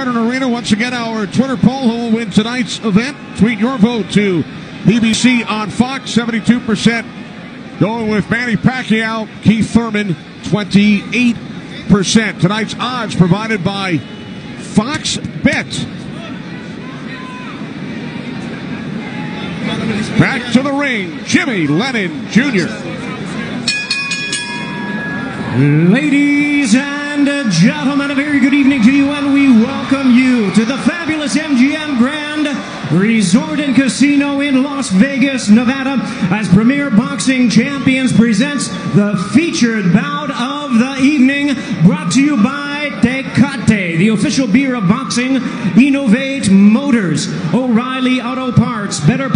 Garden Arena. Once again, our Twitter poll: who will win tonight's event? Tweet your vote to BBC on Fox. 72% going with Manny Pacquiao. Keith Thurman, 28%. Tonight's odds provided by Fox Bet. Back to the ring, Jimmy Lennon Jr. Ladies and gentlemen, a very good evening to you, and we welcome you to the fabulous MGM Grand Resort and Casino in Las Vegas, Nevada, as Premier Boxing Champions presents the featured bout of the evening, brought to you by Tecate, the official beer of boxing, Innovate Motors, O'Reilly Auto Parts, better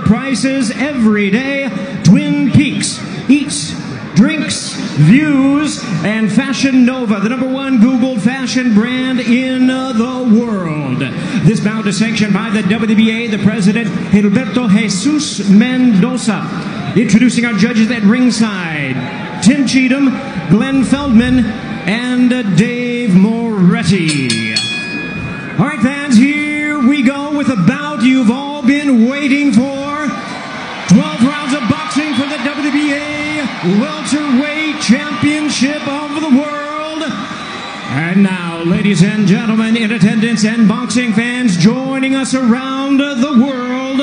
prices every day, Twin Peaks, Eats, Drinks, Views, and Fashion Nova, the #1 Googled fashion brand in the world. This bout is sanctioned by the WBA, the president, Gilberto Jesus Mendoza. Introducing our judges at ringside, Tim Cheatham, Glenn Feldman, and Dave Moretti. All right, fans, here we go with a bout you've all been waiting for. 12 rounds of boxing for the WBA Welterweight Championship of the world. And now, ladies and gentlemen, in attendance and boxing fans joining us around the world,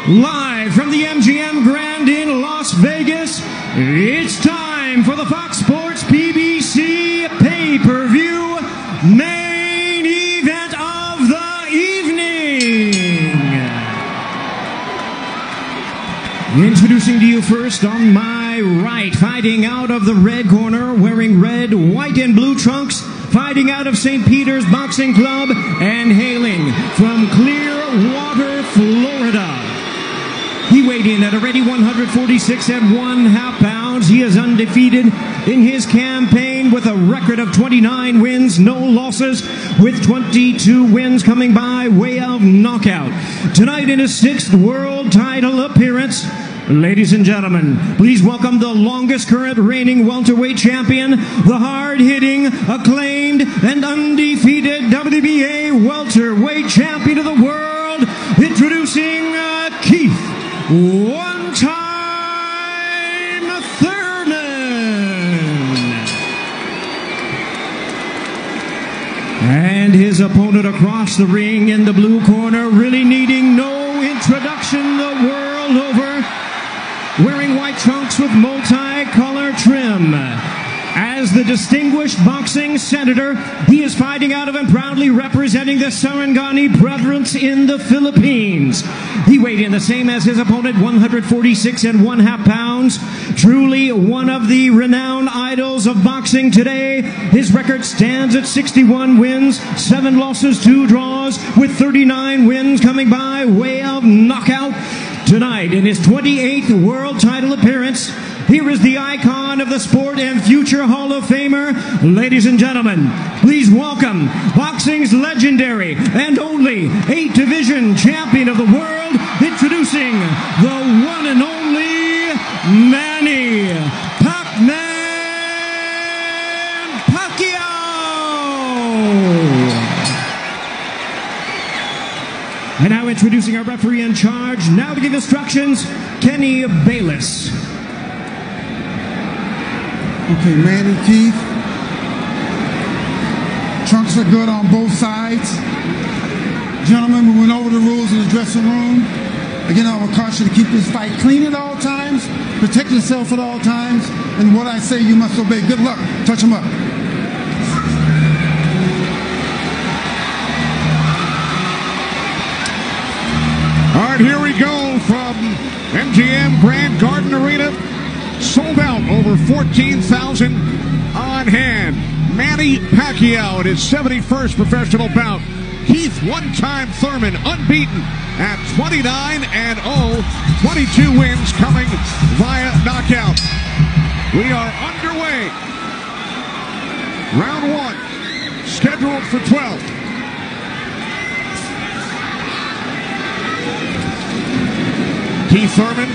live from the MGM Grand in Las Vegas, it's time for the Fox Sports PBC pay-per-view main event of the evening. Introducing to you first on my right, fighting out of the red corner, wearing red, white, and blue trunks, fighting out of St. Peter's Boxing Club, and hailing from Clearwater, Florida. He weighed in at a ready 146 1/2 pounds. He is undefeated in his campaign with a record of 29 wins, no losses, with 22 wins coming by way of knockout. Tonight in his 6th world title appearance, ladies and gentlemen, please welcome the longest current reigning welterweight champion, the hard-hitting, acclaimed, and undefeated WBA welterweight champion of the world, introducing Keith One-Time Thurman. And his opponent across the ring in the blue corner, really needing no introduction the world over, wearing white trunks with multi-color trim. As the distinguished boxing senator, he is fighting out of and proudly representing the Sarangani Brothers in the Philippines. He weighed in the same as his opponent, 146 1/2 pounds. Truly one of the renowned idols of boxing today. His record stands at 61 wins, 7 losses, 2 draws, with 39 wins coming by way of knockout. Tonight, in his 28th world title appearance, here is the icon of the sport and future Hall of Famer. Ladies and gentlemen, please welcome boxing's legendary and only 8-division champion of the world, introducing the one and only Manny PACMAN Pacquiao. And now introducing our referee in charge, now to give instructions, Kenny Bayless. Okay, Manny, Keith. Trunks are good on both sides. Gentlemen, we went over the rules in the dressing room. Again, I will caution you to keep this fight clean at all times, protect yourself at all times, and what I say you must obey. Good luck. Touch them up. All right, here we go from MGM Grand Garden Arena. Sold out, over 14,000 on hand. Manny Pacquiao in his 71st professional bout. Keith One-Time Thurman, unbeaten at 29-0, 22 wins coming via knockout. We are underway. Round 1, scheduled for 12. Keith Thurman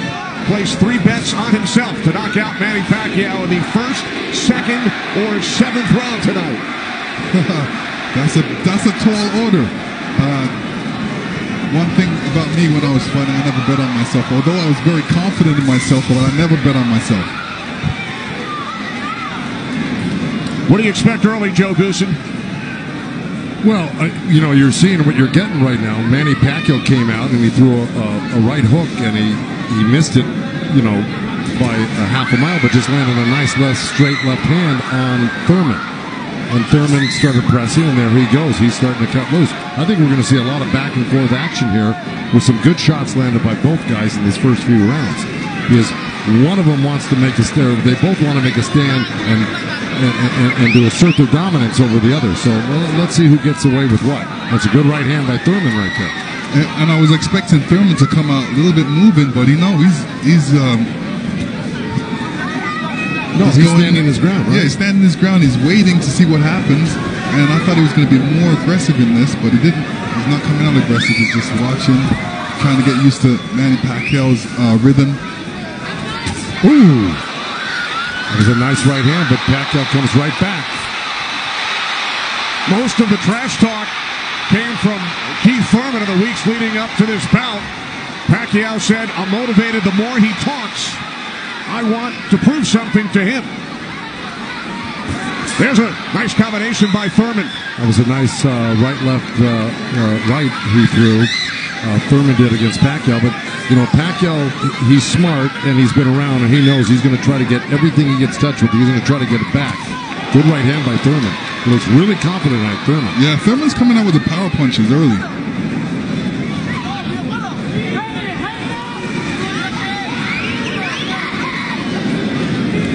placed 3 bets on himself to knock out Manny Pacquiao in the 1st, 2nd, or 7th round tonight. That's a tall order. One thing about me when I was fighting, I never bet on myself. Although I was very confident in myself, but I never bet on myself. What do you expect early, Joe Goosen? Well, you know, you're seeing what you're getting right now. Manny Pacquiao came out and he threw a right hook and he missed it, you know, by a half a mile, but just landed a nice straight left hand on Thurman. And Thurman started pressing, and there he goes. He's starting to cut loose. I think we're going to see a lot of back and forth action here with some good shots landed by both guys in these first few rounds. Because one of them wants to make a stand. They both want to make a stand and to assert their dominance over the other. So let's see who gets away with what. That's a good right hand by Thurman right there. And I was expecting Thurman to come out a little bit moving, but he's standing his ground, right? Yeah, he's standing his ground. He's waiting to see what happens. And I thought he was going to be more aggressive in this, but he didn't. He's not coming out aggressive. He's just watching, trying to get used to Manny Pacquiao's rhythm. Ooh. That was a nice right hand, but Pacquiao comes right back. Most of the trash talk came from Keith Thurman in the weeks leading up to this bout. Pacquiao said, "I'm motivated the more he talks. I want to prove something to him." There's a nice combination by Thurman. That was a nice right-left right he threw. Thurman did against Pacquiao, but you know Pacquiao, he's smart and he's been around and he knows he's going to try to get everything he gets touched with. He's going to try to get it back. Good right hand by Thurman. He looks really confident at Thurman. Yeah, Thurman's coming out with the power punches early.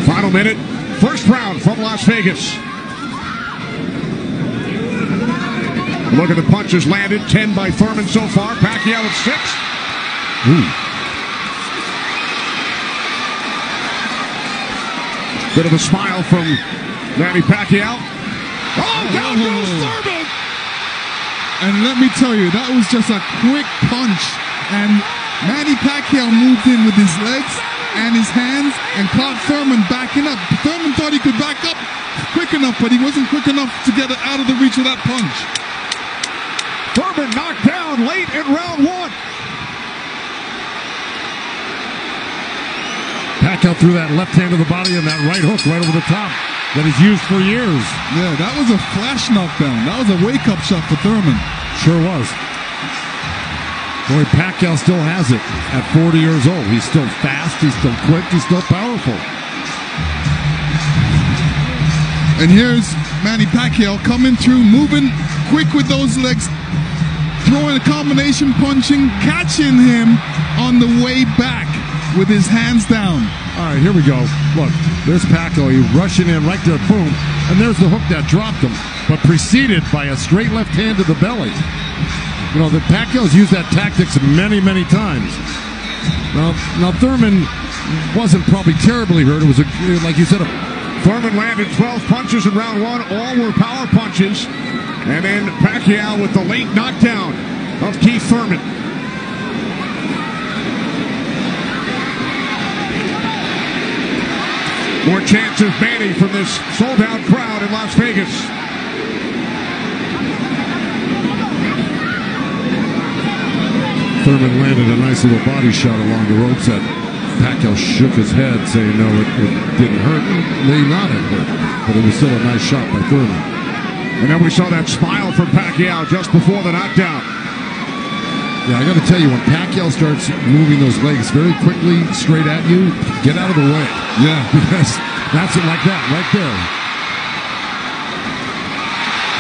Final minute, first round from Las Vegas. Look at the punches landed, 10 by Thurman so far. Pacquiao at 6. Ooh. Bit of a smile from Manny Pacquiao. Oh, down goes Thurman! And let me tell you, that was just a quick punch. And Manny Pacquiao moved in with his legs and his hands and caught Thurman backing up. Thurman thought he could back up quick enough, but he wasn't quick enough to get it out of the reach of that punch. Thurman knocked down late in round 1. Pacquiao threw that left hand to the body and that right hook right over the top that he's used for years. Yeah, that was a flash knockdown. That was a wake-up shot for Thurman. Sure was. Boy, Pacquiao still has it at 40 years old. He's still fast, he's still quick, he's still powerful. And here's Manny Pacquiao coming through, moving quick with those legs, throwing a combination punching, catching him on the way back with his hands down. All right, here we go. Look, there's Pacquiao. He's rushing in right there, boom. And there's the hook that dropped him, but preceded by a straight left hand to the belly. You know, the Pacquiao's used that tactics many, many times. Now Thurman wasn't probably terribly hurt. It was, like you said, Thurman landed 12 punches in round 1. All were power punches. And then Pacquiao with the late knockdown of Keith Thurman. More chances, Manny, from this sold-out crowd in Las Vegas. Thurman landed a nice little body shot along the ropes that Pacquiao shook his head, saying no, it didn't hurt. It may not have hurt, but it was still a nice shot by Thurman. And then we saw that smile from Pacquiao just before the knockdown. Yeah, I got to tell you, when Pacquiao starts moving those legs very quickly straight at you, get out of the way. Yeah. Because that's it like that, right there.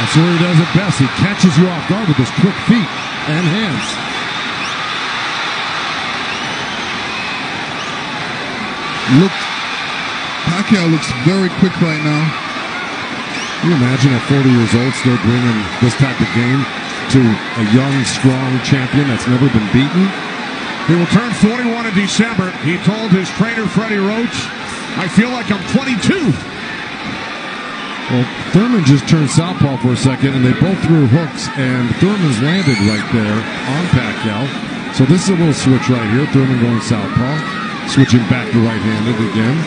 That's where he does it best. He catches you off guard with his quick feet and hands. Pacquiao looks very quick right now. Can you imagine at 40 years old still bringing this type of game to a young, strong champion that's never been beaten? He will turn 41 in December. He told his trainer, Freddie Roach, "I feel like I'm 22. Well, Thurman just turned southpaw for a second, and they both threw hooks, and Thurman's landed right there on Pacquiao. So this is a little switch right here. Thurman going southpaw, switching back to right-handed again.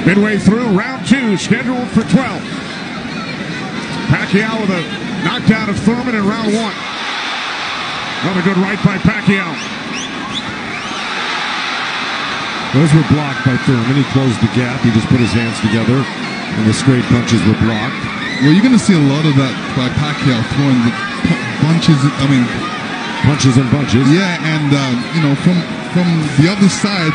Midway through round 2, scheduled for 12. Pacquiao with a knockdown of Thurman in round 1. Another good right by Pacquiao. Those were blocked by Thurman. He closed the gap. He just put his hands together, and the straight punches were blocked. Well, you're going to see a lot of that by Pacquiao throwing the punches. I mean, punches and bunches. Yeah, and you know, from the other side,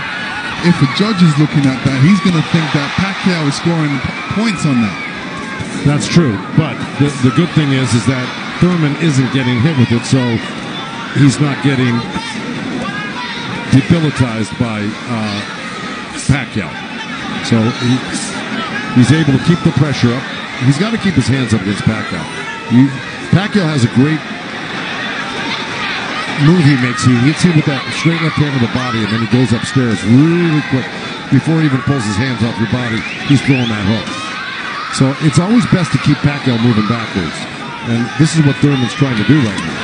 if a judge is looking at that, he's going to think that Pacquiao is scoring points on that. That's true, but the good thing is that Thurman isn't getting hit with it, so he's not getting debilitized by Pacquiao. So he's able to keep the pressure up. He's got to keep his hands up against Pacquiao. Pacquiao has a great move he makes. He hits him with that straight left hand of the body, and then he goes upstairs really quick. Before he even pulls his hands off your body, he's throwing that hook. So it's always best to keep Pacquiao moving backwards. And this is what Thurman's trying to do right now.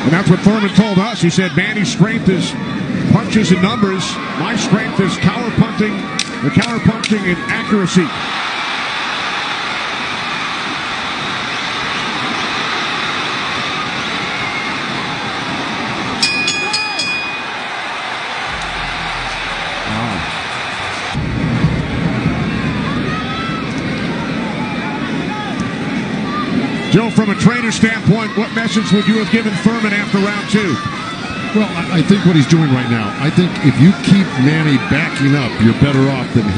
And that's what Thurman told us. He said, Manny's strength is punches and numbers. My strength is counter-punching and accuracy. Joe, from a trainer standpoint, what message would you have given Thurman after round 2? Well, I think what he's doing right now, I think if you keep Manny backing up, you're better off than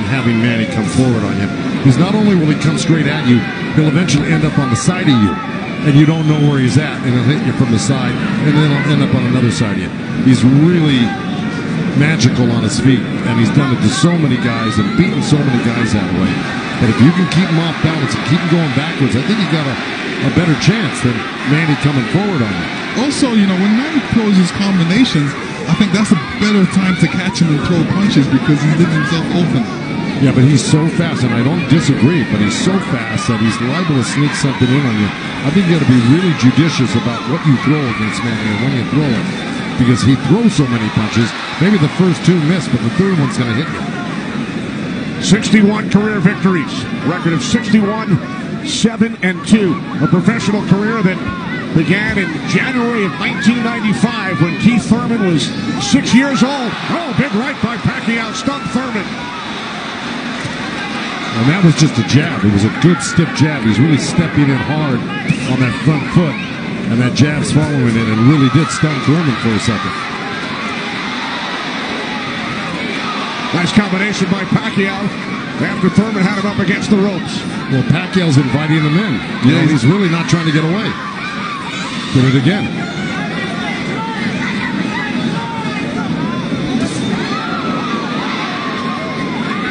having Manny come forward on you. Because not only will he come straight at you, he'll eventually end up on the side of you, and you don't know where he's at, and he'll hit you from the side, and then he'll end up on another side of you. He's really magical on his feet, and he's done it to so many guys and beaten so many guys that way. But if you can keep him off balance and keep him going backwards, I think you got a better chance than Manny coming forward on you. Also, you know, when Manny throws his combinations, I think that's a better time to catch him and throw punches because he's leaving himself open. Yeah, but he's so fast, and I don't disagree, but he's so fast that he's liable to sneak something in on you. I think you got to be really judicious about what you throw against Manny and when you throw it, because he throws so many punches. Maybe the first 2 miss, but the third one's going to hit you. 61 career victories, record of 61, 7 and 2. A professional career that began in January of 1995 when Keith Thurman was 6 years old. Oh, big right by Pacquiao, stunned Thurman. And that was just a jab. It was a good stiff jab. He's really stepping in hard on that front foot, and that jab's following it and really did stun Thurman for a second. Nice combination by Pacquiao after Thurman had him up against the ropes. Well, Pacquiao's inviting him in. You know, he's really not trying to get away. Did it again.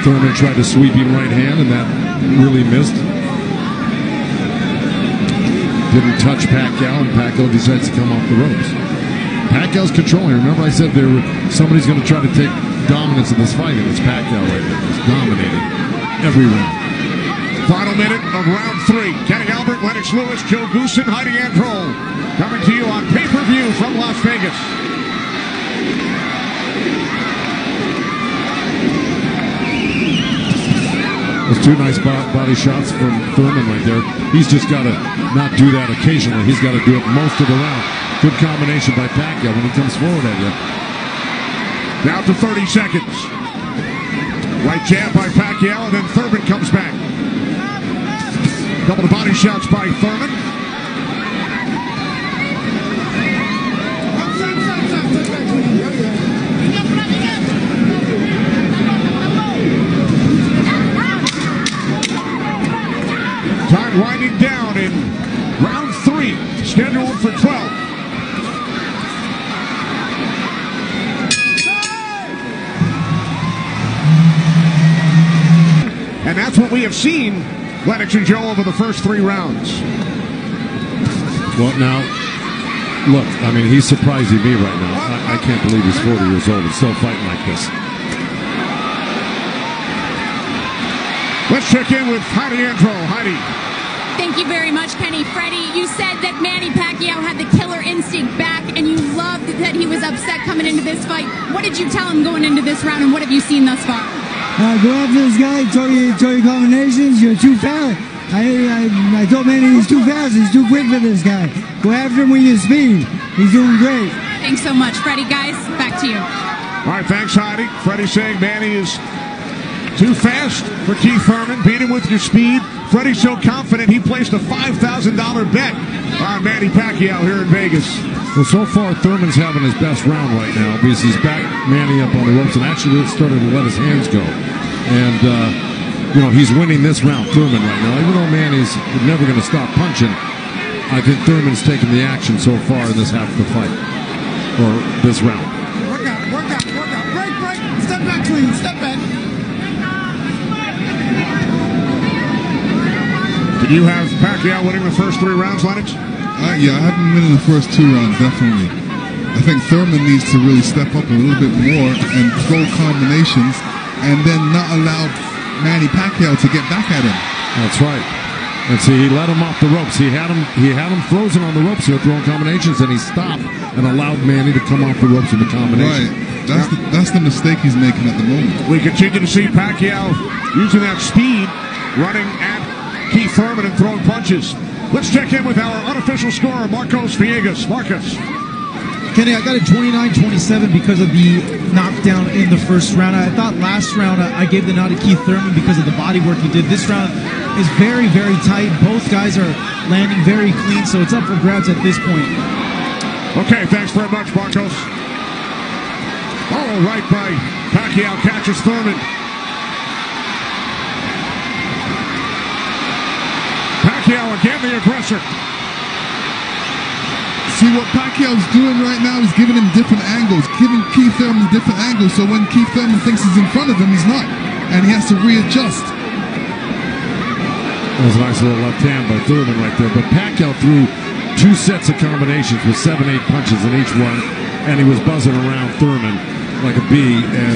Thurman tried a sweeping right hand, and that really missed. Didn't touch Pacquiao, and Pacquiao decides to come off the ropes. Pacquiao's controlling. Remember I said somebody's going to try to take dominance in this fight, and it's Pacquiao right there. He's dominating every round. Final minute of round 3. Kenny Albert, Lennox Lewis, Joe Goosen, Heidi Androl. Coming to you on pay-per-view from Las Vegas. Those 2 nice body shots from Thurman right there. He's just got to not do that occasionally. He's got to do it most of the round. Good combination by Pacquiao when he comes forward at you. Down to 30 seconds. Right jab by Pacquiao, and then Thurman comes back. Couple of body shots by Thurman. Time winding down in round 3, scheduled for 12. And that's what we have seen, Lennox and Joe, over the first 3 rounds. Well, now, look, I mean, he's surprising me right now. I can't believe he's 40 years old and still fighting like this. Let's check in with Heidi Androl. Heidi. Thank you very much, Kenny. Freddie, you said that Manny Pacquiao had the killer instinct back, and you loved that he was upset coming into this fight. What did you tell him going into this round, and what have you seen thus far? Go after this guy. Throw your combinations. You're too fast. I told Manny he's too fast. He's too quick for this guy. Go after him with your speed. He's doing great. Thanks so much, Freddie. Guys, back to you. All right, thanks, Heidi. Freddie saying Manny is too fast for Keith Thurman. Beat him with your speed. Freddie's so confident he placed a $5,000 bet on Manny Pacquiao here in Vegas. Well, so far, Thurman's having his best round right now because he's back Manny up on the ropes and actually started to let his hands go. And, he's winning this round, Thurman, right now. Even though Manny's never going to stop punching, I think Thurman's taken the action so far in this half of the fight, or this round. Work out. Break. Step back, clean. Step back. Did you have Pacquiao winning the first 3 rounds, Lennox? Yeah, I have him winning the first 2 rounds, definitely. I think Thurman needs to really step up a little bit more and throw combinations and then not allow Manny Pacquiao to get back at him. That's right. And see, he let him off the ropes. He had him frozen on the ropes here throwing combinations, and he stopped and allowed Manny to come off the ropes with the combination. Right. That's the mistake he's making at the moment. We continue to see Pacquiao using that speed, running at Keith Thurman and throwing punches. Let's check in with our unofficial scorer, Marcos Villegas. Marcos. Kenny, I got it 29-27 because of the knockdown in the first round. I thought last round I gave the nod to Keith Thurman because of the body work he did. This round is very, very tight. Both guys are landing very clean, so it's up for grabs at this point. Okay, thanks very much, Marcos. Oh, right by Pacquiao catches Thurman. Pacquiao again, the aggressor. See, what Pacquiao's doing right now is giving him different angles, giving Keith Thurman different angles, so when Keith Thurman thinks he's in front of him, he's not, and he has to readjust. That was a nice little left hand by Thurman right there, but Pacquiao threw 2 sets of combinations with 7-8 punches in each one, and he was buzzing around Thurman like a bee, and,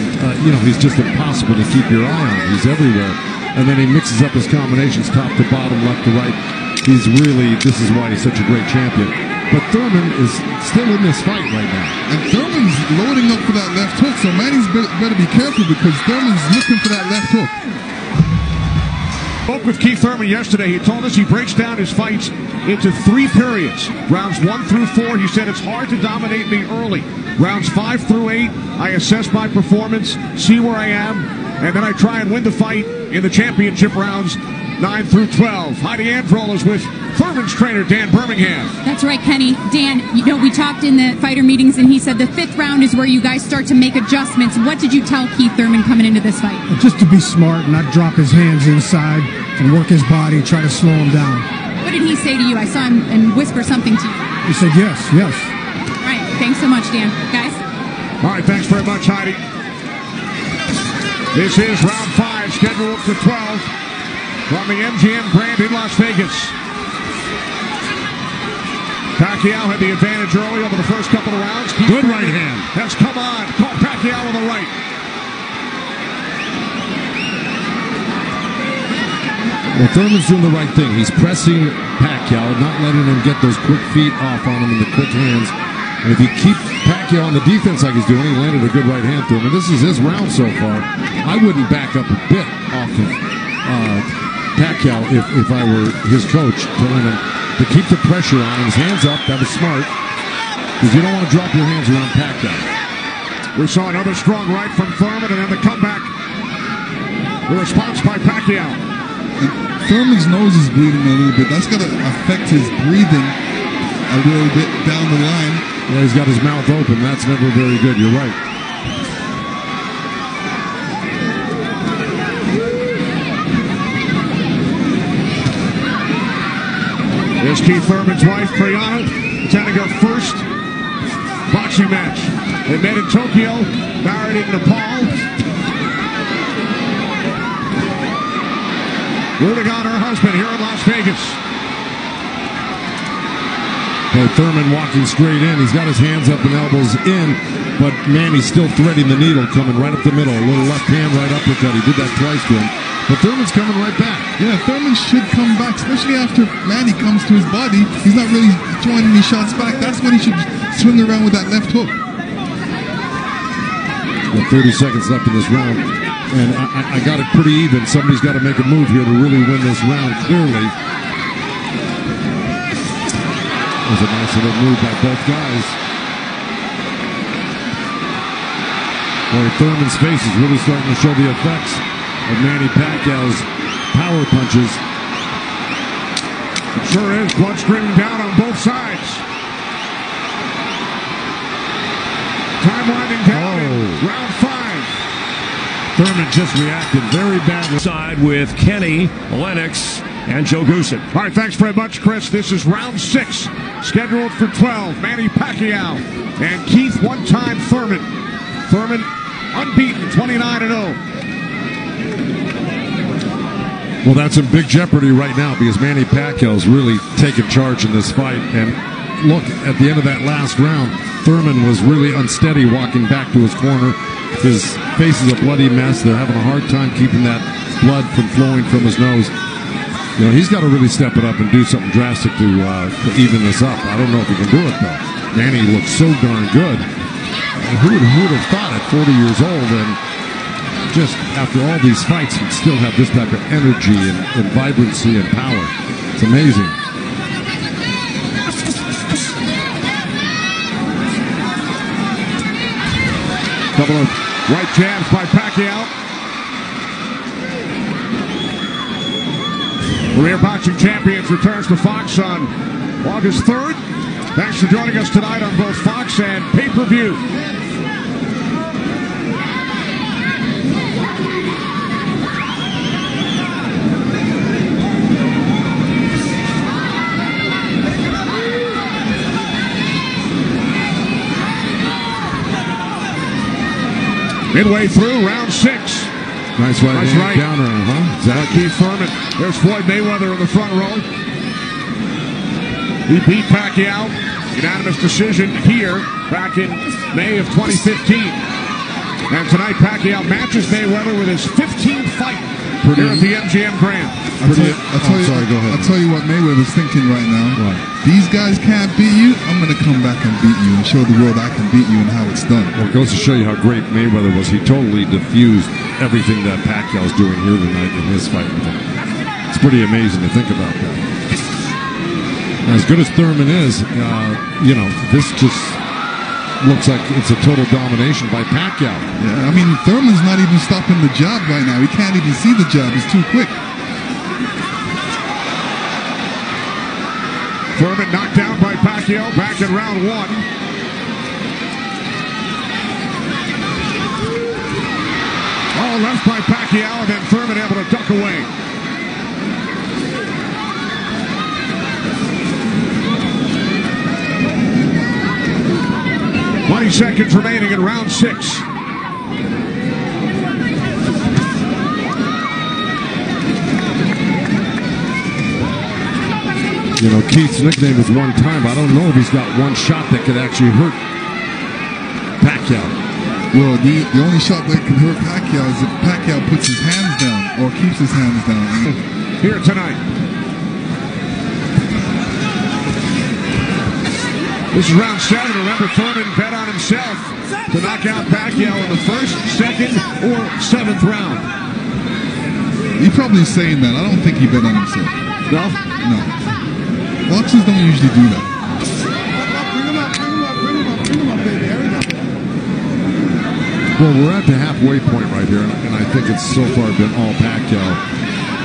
he's just impossible to keep your eye on. He's everywhere. And then he mixes up his combinations top to bottom, left to right. This is why he's such a great champion. But Thurman is still in this fight right now. And Thurman's loading up for that left hook, so Manny's better be careful because Thurman's looking for that left hook. Spoke with Keith Thurman yesterday. He told us he breaks down his fights into 3 periods. Rounds 1 through 4, he said it's hard to dominate me early. Rounds 5 through 8, I assess my performance, see where I am, and then I try and win the fight in the championship rounds 9 through 12. Heidi Androl is with Thurman's trainer, Dan Birmingham. That's right, Kenny. Dan, we talked in the fighter meetings, and he said the 5th round is where you guys start to make adjustments. What did you tell Keith Thurman coming into this fight? Just to be smart, not drop his hands inside and work his body, try to slow him down. What did he say to you? I saw him and whisper something to you. He said yes. All right, thanks so much, Dan. Guys? All right, thanks very much, Heidi. This is round 5, scheduled for 12 from the MGM Grand in Las Vegas. Pacquiao had the advantage early over the first couple of rounds. Good right hand. Has come on. Caught Pacquiao with the right. Well, Thurman's doing the right thing. He's pressing Pacquiao, not letting him get those quick feet off on him and the quick hands. And if you keep Pacquiao on the defense like he's doing, he landed a good right hand to him. And this is his round so far. I wouldn't back up a bit off of Pacquiao if I were his coach, telling him to keep the pressure on him. His hands up, that was smart, because you don't want to drop your hands around Pacquiao. We saw another strong right from Thurman, and then the comeback. The response by Pacquiao. And Thurman's nose is bleeding a little bit. That's going to affect his breathing a little bit down the line. Yeah, he's got his mouth open. That's never very good. You're right. There's Keith Thurman's wife, Priyana, attending her first boxing match. They met in Tokyo, married in Nepal. Rooting on her husband here in Las Vegas. Well, Thurman walking straight in. He's got his hands up and elbows in, but Manny's still threading the needle, coming right up the middle. A little left hand, right uppercut. He did that twice to him. But Thurman's coming right back. Yeah, Thurman should come back, especially after Manny comes to his body. He's not really throwing any shots back. That's when he should swing around with that left hook. With 30 seconds left in this round. And I got it pretty even. Somebody's got to make a move here to really win this round clearly. It was a nice little move by both guys. Boy, Thurman's face is really starting to show the effects of Manny Pacquiao's power punches. It sure is. Blood streaming down on both sides. Time winding down in round 5. Thurman just reacted very badly. Side with Kenny, Lennox, and Joe Goosen. All right, thanks very much, Chris. This is round 6, scheduled for 12. Manny Pacquiao and Keith one-time Thurman. Thurman unbeaten, 29-0. Well, that's in big jeopardy right now because Manny Pacquiao's really taken charge in this fight. And look, at the end of that last round, Thurman was really unsteady walking back to his corner. His face is a bloody mess. They're having a hard time keeping that blood from flowing from his nose. You know, he's got to really step it up and do something drastic to even this up. I don't know if he can do it, though. Manny looks so darn good. Who would have thought at 40 years old and just after all these fights he'd still have this type of energy and vibrancy and power. It's amazing. Couple of right jabs by Pacquiao. Career Boxing Champions returns to Fox on August 3rd. Thanks for joining us tonight on both Fox and pay-per-view. Midway through round 6. Nice right downer, huh? Exactly. Keith Thurman. There's Floyd Mayweather in the front row. He beat Pacquiao. Unanimous decision here back in May of 2015. And tonight Pacquiao matches Mayweather with his 15th fight here at the MGM Grand. I'll tell you what Mayweather's thinking right now. Right. These guys can't beat you. I'm going to come back and beat you and show the world I can beat you and how it's done. Well, it goes to show you how great Mayweather was. He totally diffused everything that Pacquiao's doing here tonight in his fight with him. It's pretty amazing to think about that. As good as Thurman is, you know, this just looks like it's a total domination by Pacquiao. Yeah, I mean, Thurman's not even stopping the jab right now. He can't even see the jab. It's too quick. Thurman knocked down by Pacquiao back in round 1. All left by Pacquiao, and then Thurman able to duck away. "20 seconds remaining in round 6. You know, Keith's nickname is one time. I don't know if he's got one shot that could actually hurt Pacquiao. Well, the only shot that can hurt Pacquiao is if Pacquiao puts his hands down or keeps his hands down. Here tonight. This is round 7. Remember, Thurman bet on himself to knock out Pacquiao in the 1st, 2nd, or 7th round. He's probably saying that. I don't think he bet on himself. No? No. Boxers don't usually do that. Bring him up, baby. Well, we're at the halfway point right here, and I think it's so far been all Pacquiao.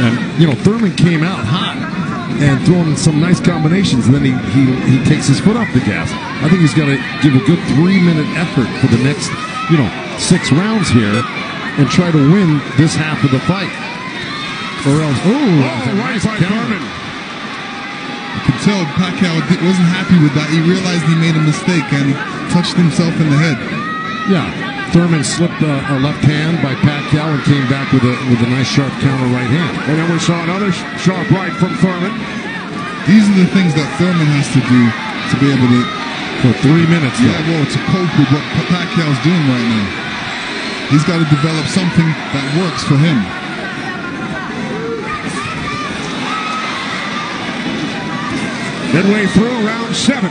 And, you know, Thurman came out hot and throwing some nice combinations, and then he takes his foot off the gas. I think he's got to give a good 3-minute effort for the next, 6 rounds here and try to win this half of the fight. Or else, right by Thurman. You can tell Pacquiao wasn't happy with that. He realized he made a mistake and he touched himself in the head. Yeah, Thurman slipped a left hand by Pacquiao and came back with a nice sharp counter right hand. And then we saw another sharp right from Thurman. These are the things that Thurman has to do to be able to... For 3 minutes. Yeah, well, to cope with what Pacquiao's doing right now. He's got to develop something that works for him. Midway through round 7.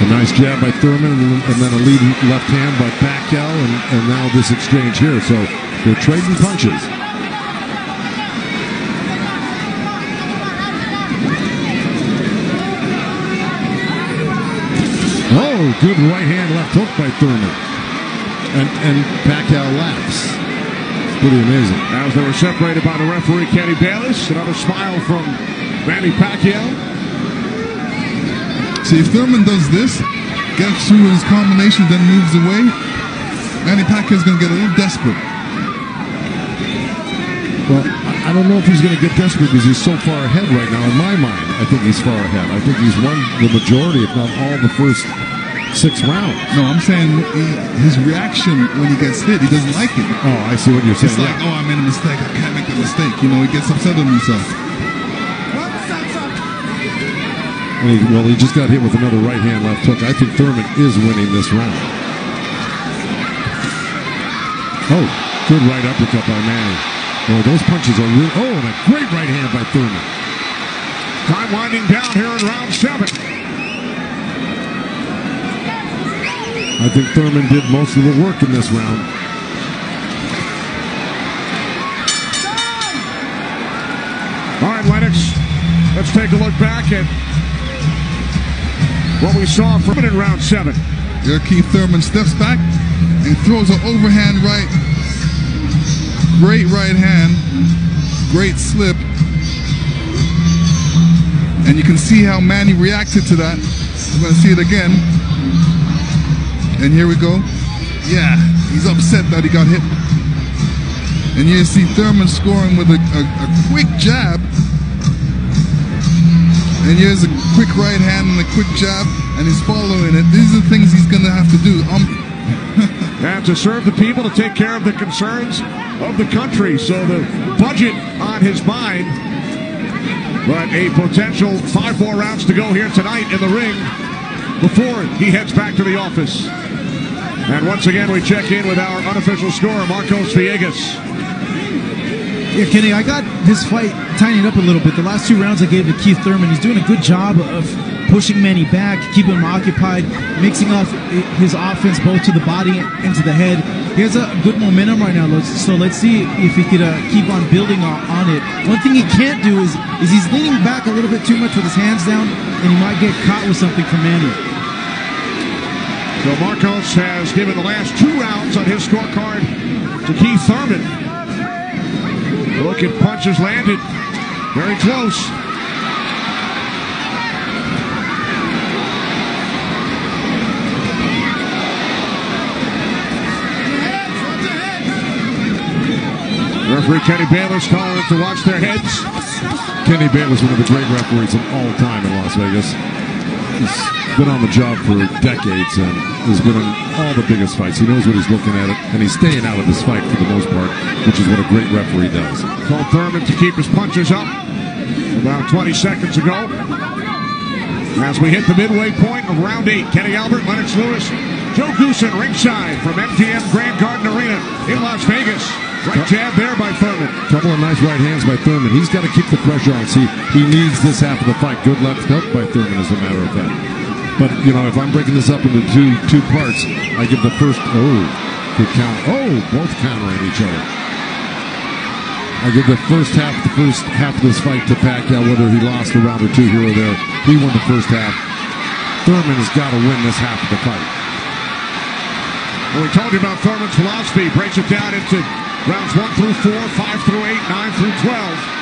A nice jab by Thurman, and then a lead left hand by Pacquiao, and now this exchange here. So they're trading punches. Oh, good right hand left hook by Thurman. And Pacquiao laughs. Pretty amazing. As they were separated by the referee, Kenny Bayless. Another smile from Manny Pacquiao. See, if Thurman does this, gets through his combination, then moves away, Manny Pacquiao's going to get a little desperate. Well, I don't know if he's going to get desperate because he's so far ahead right now. In my mind, I think he's far ahead. I think he's won the majority, if not all, the first 6 rounds. No, I'm saying his reaction when he gets hit, he doesn't like it. Oh, I see what you're saying. It's like, oh, I made a mistake. I can't make a mistake. You know, he gets upset with himself. Well, he just got hit with another right hand left hook. I think Thurman is winning this round. Oh, good right uppercut by Manny. Oh, those punches are real. Oh, and a great right hand by Thurman. Time winding down here in round 7. I think Thurman did most of the work in this round. All right, Lennox, let's take a look back at what we saw from in round 7. There, Keith Thurman steps back and throws an overhand right. Great right hand. Great slip. And you can see how Manny reacted to that. We're going to see it again. And here we go. Yeah, he's upset that he got hit. And you see Thurman scoring with a quick jab. And here's a quick right hand and a quick jab, and he's following it. These are the things he's going to have to do. And to serve the people, to take care of the concerns of the country. So the budget on his mind. But a potential 5 more rounds to go here tonight in the ring before he heads back to the office. And once again, we check in with our unofficial scorer, Marcos Villegas. Yeah, Kenny, I got this fight tightened up a little bit. The last 2 rounds I gave to Keith Thurman. He's doing a good job of pushing Manny back, keeping him occupied, mixing up his offense both to the body and to the head. He has a good momentum right now, so let's see if he could keep on building on it. One thing he can't do is he's leaning back a little bit too much with his hands down, and he might get caught with something from Manny. So Marcos has given the last 2 rounds on his scorecard to Keith Thurman. Look at punches landed. Very close. Referee Kenny Bayless calling them to watch their heads. Kenny Bayless, one of the great referees of all time in Las Vegas. He's been on the job for decades and has been in all the biggest fights. He knows what he's looking at, and he's staying out of this fight for the most part, which is what a great referee does. Told Thurman to keep his punches up about 20 seconds ago. As we hit the midway point of round 8, Kenny Albert, Lennox Lewis, Joe Goosen ringside from MGM Grand Garden Arena in Las Vegas. Right jab there by Thurman. Couple of nice right hands by Thurman. He's got to keep the pressure on. See, he needs this half of the fight. Good left hook by Thurman, as a matter of fact. But, you know, if I'm breaking this up into two parts, I give the first, good count. Oh, both countering each other. I give the first half of this fight to Pacquiao, whether he lost a round or 2 here or there. He won the first half. Thurman has got to win this half of the fight. Well, we told you about Thurman's philosophy. Breaks it down into rounds 1 through 4, 5 through 8, 9 through 12.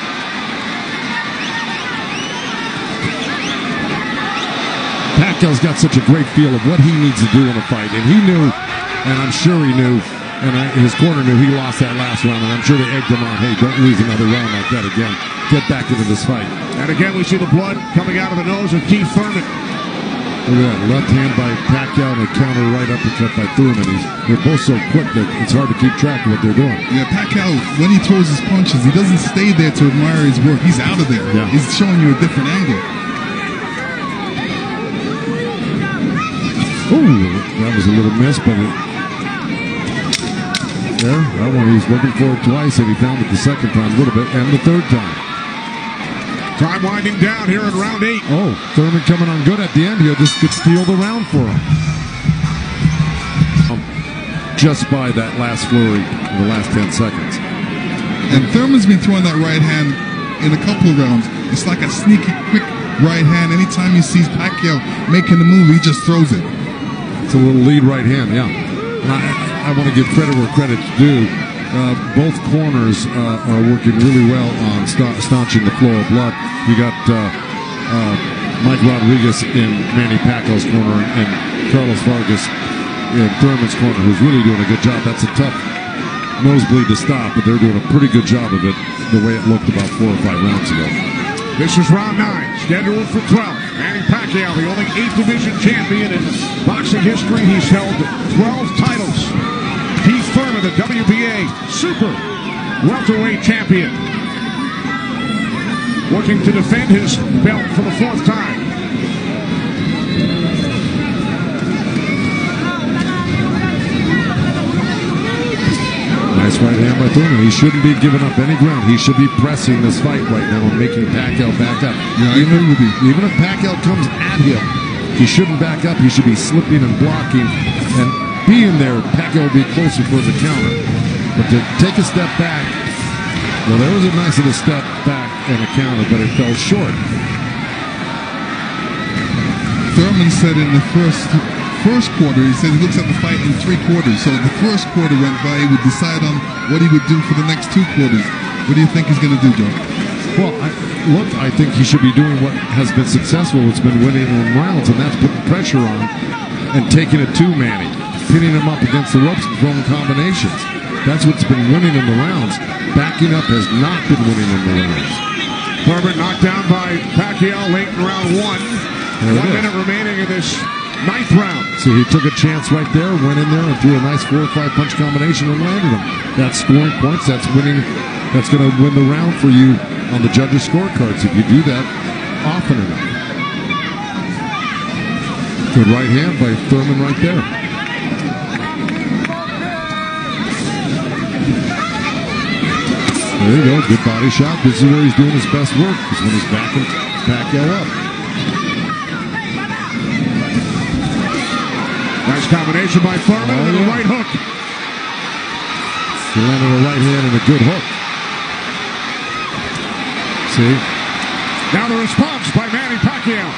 Pacquiao's got such a great feel of what he needs to do in a fight, and he knew, and I'm sure he knew, and his corner knew he lost that last round, and I'm sure they egged him on, hey, don't lose another round like that again. Get back into this fight. And again, we see the blood coming out of the nose of Keith Thurman. Look at that, left hand by Pacquiao and a counter right uppercut by Thurman. They're both so quick that it's hard to keep track of what they're doing. Yeah, Pacquiao, when he throws his punches, he doesn't stay there to admire his work. He's out of there. Yeah. He's showing you a different angle. Ooh, that was a little miss, but that one he was looking for it twice, and he found it the second time a little bit, and the third time. Time winding down here in round 8. Oh, Thurman coming on good at the end here. This could steal the round for him. Just by that last flurry in the last 10 seconds. And Thurman's been throwing that right hand in a couple of rounds. It's like a sneaky, quick right hand. Anytime he sees Pacquiao making the move, he just throws it. It's a little lead right hand, yeah. And I want to give credit where credit's due. Both corners are working really well on staunching the flow of blood. You got Mike Rodriguez in Manny Pacquiao's corner and Carlos Vargas in Thurman's corner, who's really doing a good job. That's a tough nosebleed to stop, but they're doing a pretty good job of it the way it looked about 4 or 5 rounds ago. This is round 9, scheduled for 12. Manny Pacquiao, the only 8th division champion in boxing history. He's held 12 titles. Keith Thurman, the WBA super welterweight champion, looking to defend his belt for the 4th time. Nice right hand by Thurman. He shouldn't be giving up any ground. He should be pressing this fight right now and making Pacquiao back up. Yeah, even if Pacquiao comes at him, he shouldn't back up. He should be slipping and blocking and being there. Pacquiao will be closer for the counter. But to take a step back, well, there was a nice little step back and a counter, but it fell short. Thurman said in the first quarter, he said he looks at the fight in 3 quarters. So the first quarter went by, he would decide on what he would do for the next 2 quarters. What do you think he's going to do, Joe? Well, I think he should be doing what has been successful. It's been winning in rounds, and that's putting pressure on and taking it to Manny, pinning him up against the ropes and throwing combinations. That's what's been winning in the rounds. Backing up has not been winning in the rounds. Thurman knocked down by Pacquiao late in round 1. 1 minute remaining in this 9th round. See, he took a chance right there, went in there and threw a nice 4 or 5 punch combination and landed him. That's scoring points. That's winning. That's going to win the round for you on the judges' scorecards if you do that often enough. Good right hand by Thurman right there. There you go. Good body shot. This is where he's doing his best work, is when he's backing Pacquiao up. Nice combination by Thurman and a right hook. He landed a right hand and a good hook. See? Now the response by Manny Pacquiao.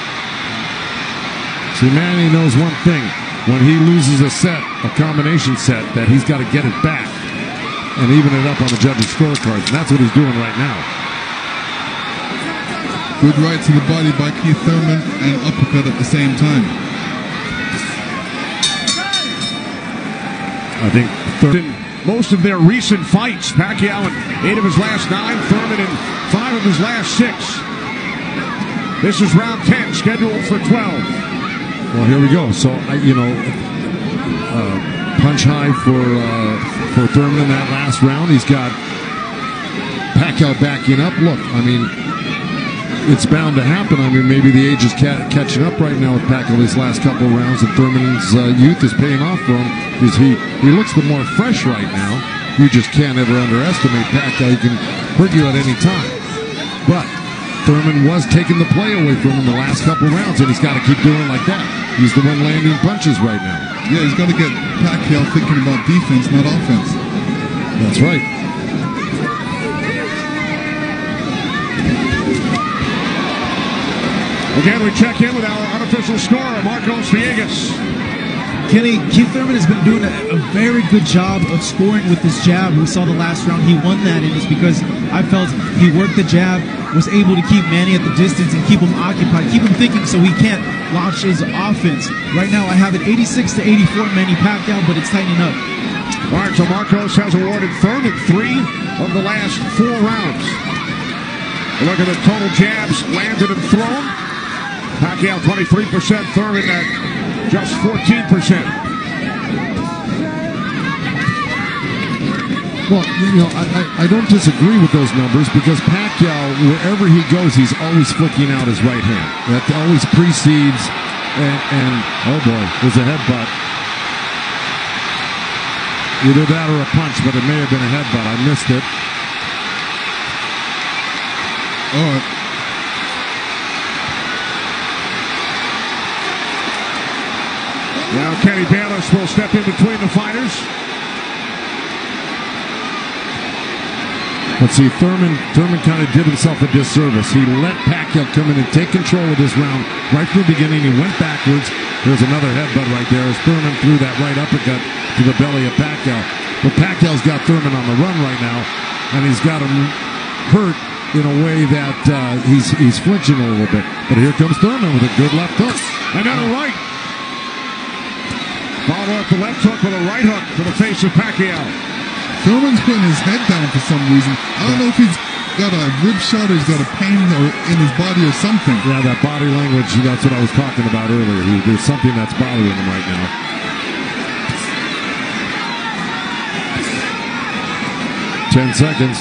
See, Manny knows one thing. When he loses a set, a combination set, that he's got to get it back and even it up on the judges' scorecards. And that's what he's doing right now. Good right to the body by Keith Thurman and uppercut at the same time. I think most of their recent fights, Pacquiao in 8 of his last 9, Thurman in 5 of his last 6. This is round 10, scheduled for 12. Well, here we go. So, punch high for Thurman in that last round. He's got Pacquiao backing up. Look, I mean, it's bound to happen. I mean, maybe the age is catching up right now with Pacquiao these last couple of rounds, and Thurman's youth is paying off for him because he looks the more fresh right now. You just can't ever underestimate Pacquiao. He can hurt you at any time. But Thurman was taking the play away from him the last couple of rounds, and he's got to keep doing like that. He's the one landing punches right now. Yeah, he's got to get Pacquiao thinking about defense, not offense. That's right. Again, we check in with our unofficial scorer, Marcos Villegas. Kenny, Keith Thurman has been doing a very good job of scoring with his jab. We saw the last round he won that, and it's because I felt he worked the jab, was able to keep Manny at the distance and keep him occupied, keep him thinking so he can't launch his offense. Right now I have it 86-84 Manny Pacquiao, but it's tightening up. All right, so Marcos has awarded Thurman 3 of the last 4 rounds. Look at the total jabs landed and thrown. Pacquiao 23%, Thurman at just 14%. Well, I don't disagree with those numbers because Pacquiao, wherever he goes, he's always flicking out his right hand. That always precedes, and oh boy, there's a headbutt. Either that or a punch, but it may have been a headbutt. I missed it. Oh, Now Kenny Bayless will step in between the fighters. Let's see, Thurman kind of did himself a disservice. He let Pacquiao come in and take control of this round right from the beginning. He went backwards. There's another headbutt right there as Thurman threw that right uppercut to the belly of Pacquiao. But Pacquiao's got Thurman on the run right now, and he's got him hurt in a way that he's flinching a little bit. But here comes Thurman with a good left hook. Another right. Followed up the left hook with a right hook to the face of Pacquiao. Thurman's putting his head down for some reason. I don't know if he's got a rib shot or he's got a pain in his body or something. Yeah, that body language, that's what I was talking about earlier. There's something that's bothering him right now. Ten seconds.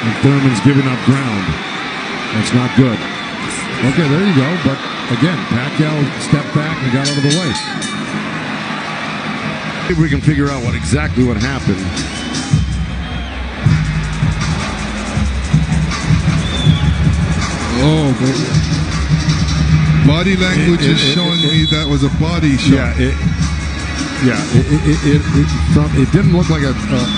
And Thurman's giving up ground. That's not good. Okay, there you go. But again, Pacquiao stepped back and got out of the way. If we can figure out exactly what happened. Oh, body language is showing me that was a body shot. It didn't look like a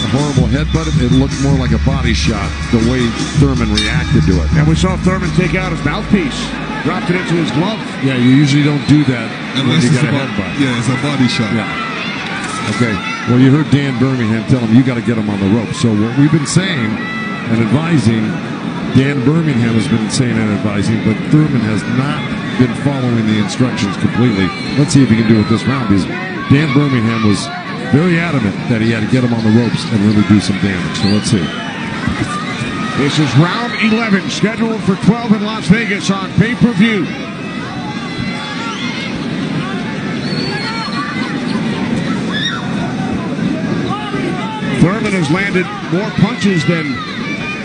horrible headbutt. It looked more like a body shot, the way Thurman reacted to it. And we saw Thurman take out his mouthpiece, dropped it into his glove. Yeah, you usually don't do that unless when you it's get a headbutt. Yeah, it's a body shot. Yeah. Okay. Well, you heard Dan Birmingham tell him you got to get him on the rope. So what we've been saying and advising, Dan Birmingham has been saying and advising, but Thurman has not been following the instructions completely. Let's see if he can do it this round, because Dan Birmingham was very adamant that he had to get him on the ropes and really do some damage. So let's see. This is round 11, scheduled for 12 in Las Vegas on pay-per-view. Thurman has landed more punches than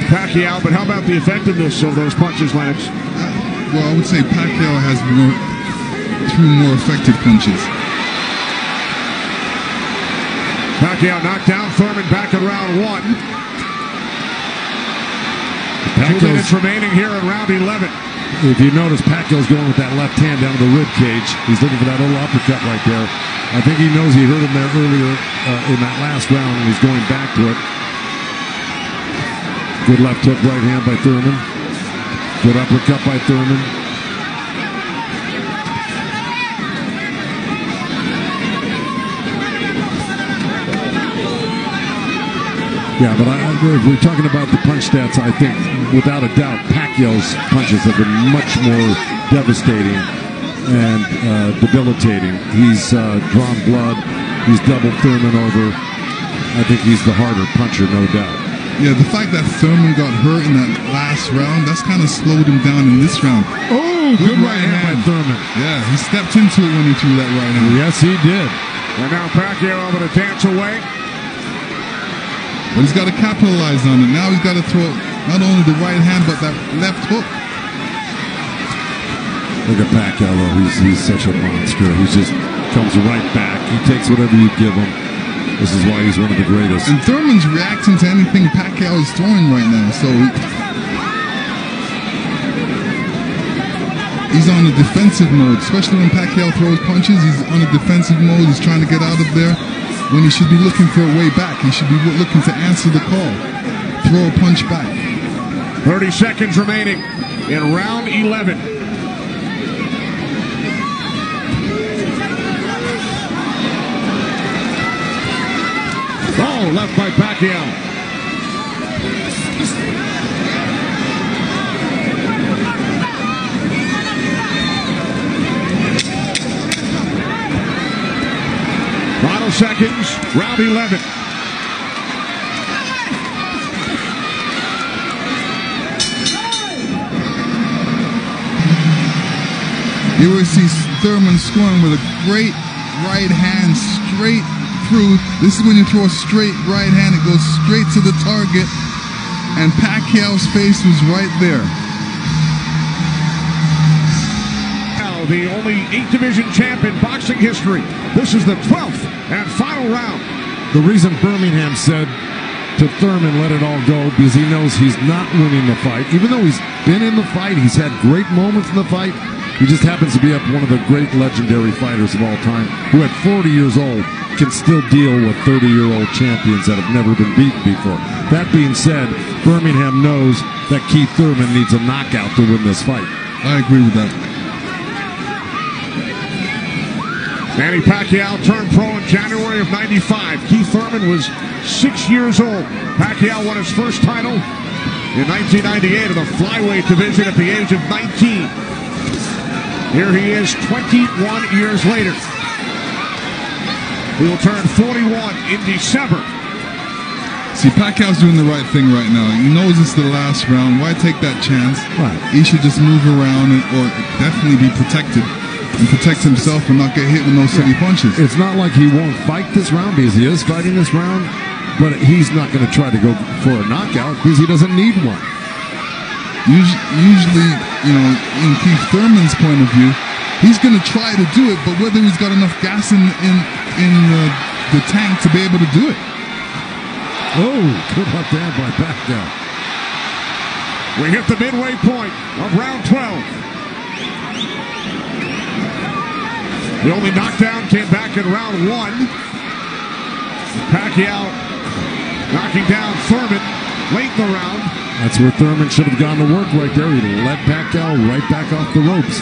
Pacquiao, but how about the effectiveness of those punches, Lennox? Well, I would say Pacquiao has two more effective punches. Pacquiao knocked down Thurman back in round 1. 2 minutes remaining here in round 11. If you notice, Pacquiao's going with that left hand down to the rib cage. He's looking for that little uppercut right there. I think he knows he hurt him there earlier in that last round, and he's going back to it. Good left hook right hand by Thurman. Good uppercut by Thurman. Yeah, but if we're talking about the punch stats, I think, without a doubt, Pacquiao's punches have been much more devastating and debilitating. He's drawn blood. He's doubled Thurman over. I think he's the harder puncher, no doubt. Yeah, the fact that Thurman got hurt in that last round, that's kind of slowed him down in this round. Oh, good right hand by Thurman. Yeah, he stepped into it when he threw that right hand. Yes, he did. And now Pacquiao able to dance away. But he's got to capitalize on it. Now he's got to throw not only the right hand, but that left hook. Look at Pacquiao, though. He's such a monster. He just comes right back. He takes whatever you give him. This is why he's one of the greatest. And Thurman's reacting to anything Pacquiao is throwing right now. So he's on a defensive mode, especially when Pacquiao throws punches. He's on a defensive mode. He's trying to get out of there when he should be looking for a way back. He should be looking to answer the call. Throw a punch back. 30 seconds remaining in round 11. Oh, left by Pacquiao. Final seconds, round 11. You will see Thurman scoring with a great right hand straight through. This is when you throw a straight right hand, it goes straight to the target, and Pacquiao's face was right there. Now the only 8-division champ in boxing history. This is the 12th and final round. The reason Birmingham said to Thurman, let it all go, because he knows he's not winning the fight. Even though he's been in the fight, he's had great moments in the fight, He just happens to be up one of the great legendary fighters of all time, who at 40 years old can still deal with 30-year-old champions that have never been beaten before. That being said, Birmingham knows that Keith Thurman needs a knockout to win this fight. I agree with that. Manny Pacquiao turned pro in January of '95. Keith Thurman was 6 years old. Pacquiao won his first title in 1998 of the flyweight division at the age of 19. Here he is 21 years later. He will turn 41 in December. See, Pacquiao's doing the right thing right now. He knows it's the last round. Why take that chance? Right. He should just move around or definitely be protected and protect himself and not get hit with no silly punches. It's not like he won't fight this round, because he is fighting this round, but he's not going to try to go for a knockout because he doesn't need one. Usually, you know, in Keith Thurman's point of view, he's going to try to do it, but whether he's got enough gas in the tank to be able to do it. Oh, good up there by Pacquiao. We hit the midway point of round 12. The only knockdown came back in round 1. Pacquiao knocking down Thurman late in the round. That's where Thurman should have gone to work right there. He let Pacquiao right back off the ropes.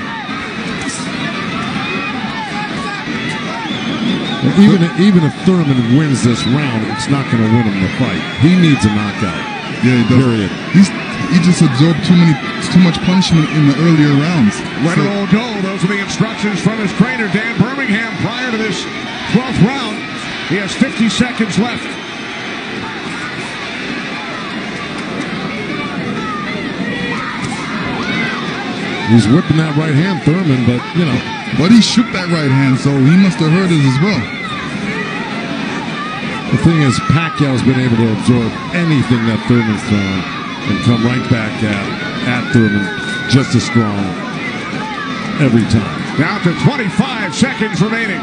Even if Thurman wins this round, it's not going to win him the fight. He needs a knockout. Yeah, he does. Period. He just absorbed too much punishment in the earlier rounds. Let it all go. Those are the instructions from his trainer, Dan Birmingham, prior to this 12th round. He has 50 seconds left. He's whipping that right hand, Thurman, but, you know. But he shook that right hand, so he must have heard it as well. The thing is, Pacquiao's been able to absorb anything that Thurman's thrown and come right back at Thurman just as strong every time. Down to 25 seconds remaining.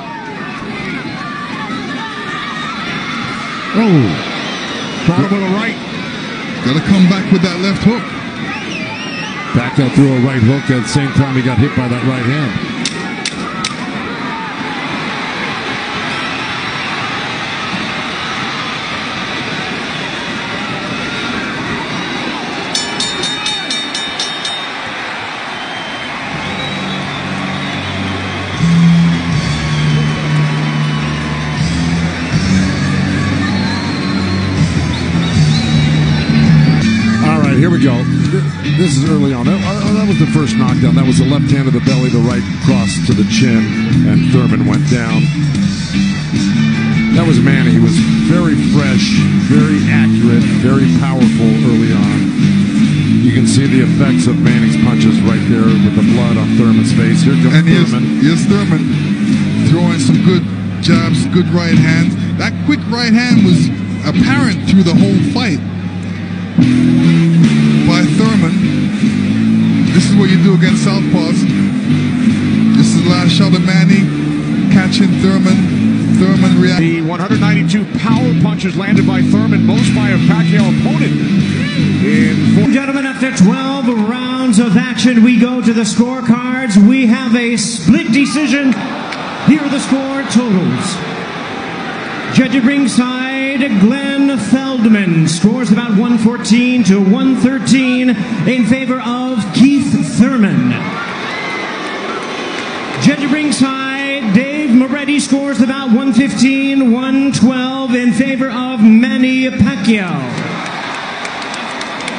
Oh. Caught him with a right. Got to come back with that left hook. Pacquiao threw a right hook at the same time he got hit by that right hand. Here we go. This is early on. That was the first knockdown. That was the left hand to the belly, the right cross to the chin, and Thurman went down. That was Manny. He was very fresh, very accurate, very powerful early on. You can see the effects of Manny's punches right there with the blood on Thurman's face. Here comes Thurman. Here's Thurman throwing some good jabs, good right hands. That quick right hand was apparent through the whole fight by Thurman. This is what you do against southpaws. This is the last shot of Manny catching Thurman. Thurman reacting. The 192 power punches landed by Thurman, most by a Pacquiao opponent. Gentlemen, after 12 rounds of action, we go to the scorecards. We have a split decision. Here are the score totals. Judge at ringside, Glenn Feldman scores about 114 to 113 in favor of Keith Thurman. Judge at ringside, Dave Moretti scores about 115, 112 in favor of Manny Pacquiao.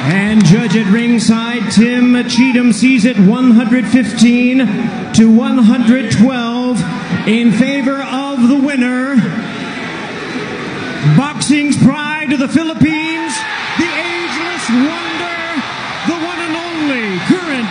And judge at ringside, Tim Cheatham sees it 115 to 112 in favor of the winner, boxing's pride of the Philippines, the ageless wonder, the one and only current